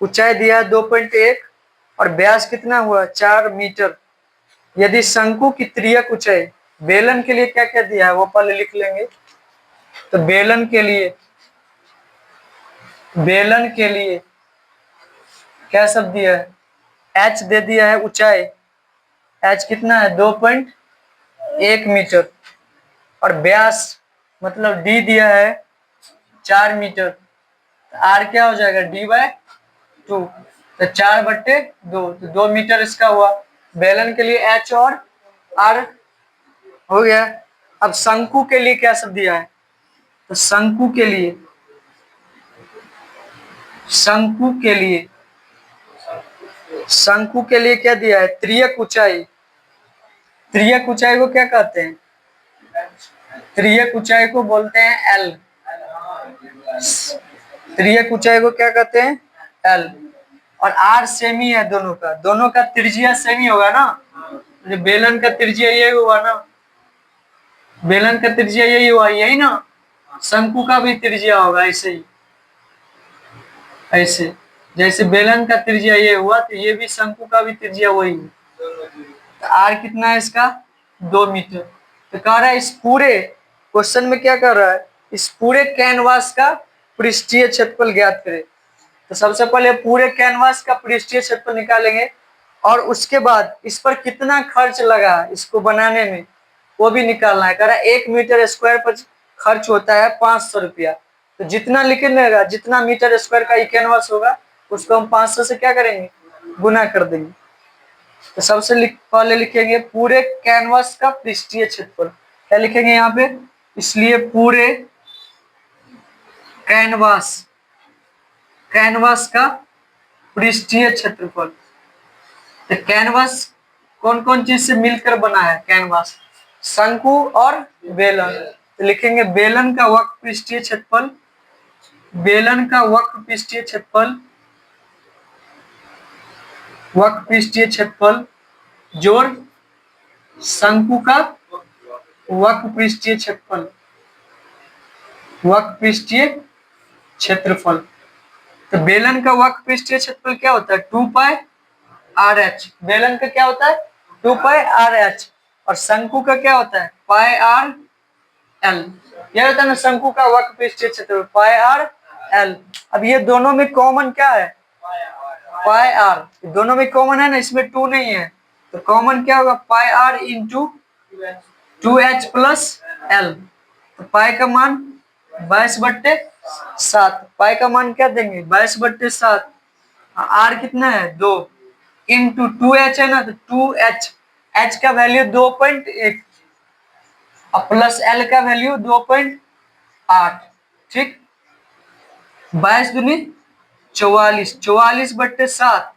ऊंचाई दिया है 2.1 और व्यास कितना हुआ 4 मीटर। यदि शंकु की तिर्यक ऊंचाई, बेलन के लिए क्या क्या दिया है वो पहले लिख लेंगे। तो बेलन के लिए क्या सब दिया है, h दे दिया है ऊंचाई, h कितना है 2.1 मीटर और व्यास मतलब d दिया है 4 मीटर। r क्या हो जाएगा d/2, तो 4/2, तो 2 मीटर इसका हुआ। बेलन के लिए h और r हो गया। अब शंकु के लिए क्या सब दिया है, तो शंकु के लिए क्या दिया है, तिर्यक ऊंचाई। तिर्यक ऊंचाई को क्या कहते हैं, तिर्यक ऊंचाई को बोलते हैं L। तिर्यक ऊंचाई को क्या कहते हैं L। और R सेमी है दोनों का त्रिज्या सेमी होगा ना। जो बेलन का त्रिज्या यही हुआ ना, बेलन का त्रिज्या यही हुआ, यही ना। शंकु का भी त्रिज्या होगा ऐसे ही, ऐसे जैसे बेलन का त्रिज्या ये हुआ तो ये भी शंकु का भी त्रिज्या वही है। तो R कितना है इसका 2 मीटर। तो कह रहा है इस पूरे क्वेश्चन में क्या कर रहा है, इस पूरे कैनवास का पृष्ठीय क्षेत्रफल ज्ञात करें। तो सबसे पहले पूरे कैनवास का पृष्ठीय क्षेत्रफल निकालेंगे और उसके बाद इस पर कितना खर्च लगा इसको बनाने में वो भी निकालना है। कह रहा है 1 मीटर स्क्वायर पर खर्च होता है 500 रुपया। तो जितना लिखेगा, जितना मीटर स्क्वायर का कैनवास होगा उसको हम 500 से क्या करेंगे, गुना कर देंगे। तो सबसे पहले लिखेंगे पूरे कैनवास का पृष्ठीय क्षेत्रफल। क्या लिखेंगे यहाँ पे, इसलिए पूरे कैनवास का पृष्ठीय क्षेत्रफल। तो कैनवास कौन कौन चीज से मिलकर बना है, कैनवास शंकु और बेलन। तो लिखेंगे बेलन का वक्र पृष्ठीय क्षेत्रफल, वक्र पृष्ठीय क्षेत्रफल जोड़ शंकु का वक्र पृष्ठीय क्षेत्रफल। तो बेलन का वक्र पृष्ठीय क्षेत्रफल क्या होता है 2πRh। बेलन का क्या होता है 2πRh और शंकु का क्या होता है πRL। यह होता है ना शंकु का वक्र पृष्ठीय क्षेत्रफल πRL। अब ये दोनों में कॉमन क्या है πr, दोनों में कॉमन है ना, इसमें 2 नहीं है तो कॉमन क्या होगा πr into 2h plus L। तो पाई का मान 22/7, पाई का मान क्या देंगे 22/7। r कितना है 2 इंटू 2h है ना, तो 2h, h का वैल्यू 2.1 और प्लस L का वैल्यू 2.8। ठीक, 22 दूनी 44, 44/7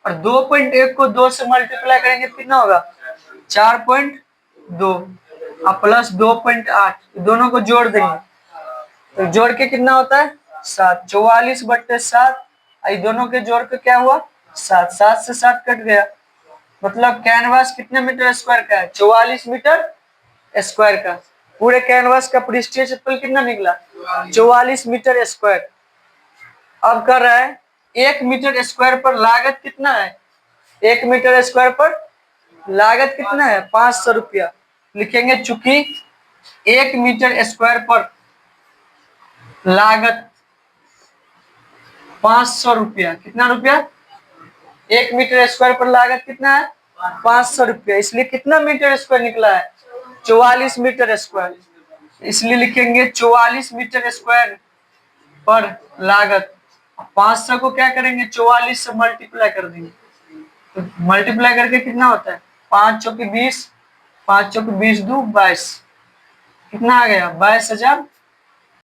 और 2.1 को 2 से मल्टीप्लाई करेंगे तो कितना होगा 4.2 और प्लस 2.8, दोनों को जोड़ देंगे तो जोड़ के कितना होता है 7। 44/7 दोनों के जोड़ के क्या हुआ 7, 7 से 7 कट गया। मतलब कैनवास कितने मीटर स्क्वायर का है 44 मीटर स्क्वायर का। पूरे कैनवास का पृष्ठीय क्षेत्रफल कितना निकला 44 मीटर स्क्वायर। अब कर रहा है 1 मीटर स्क्वायर पर लागत कितना है, 1 मीटर स्क्वायर पर लागत कितना है 500 रुपया। लिखेंगे चूंकि 1 मीटर स्क्वायर पर लागत 500 रुपया, कितना रुपया 1 मीटर स्क्वायर पर लागत कितना है 500 रुपया, इसलिए कितना मीटर स्क्वायर निकला है 44 मीटर स्क्वायर। इसलिए लिखेंगे 44 मीटर स्क्वायर पर लागत 500 को क्या करेंगे 44 से मल्टीप्लाई कर देंगे। तो मल्टीप्लाई करके कितना होता है 5 चौके 20, 5 चौके 20 2 22, कितना आ गया 22,000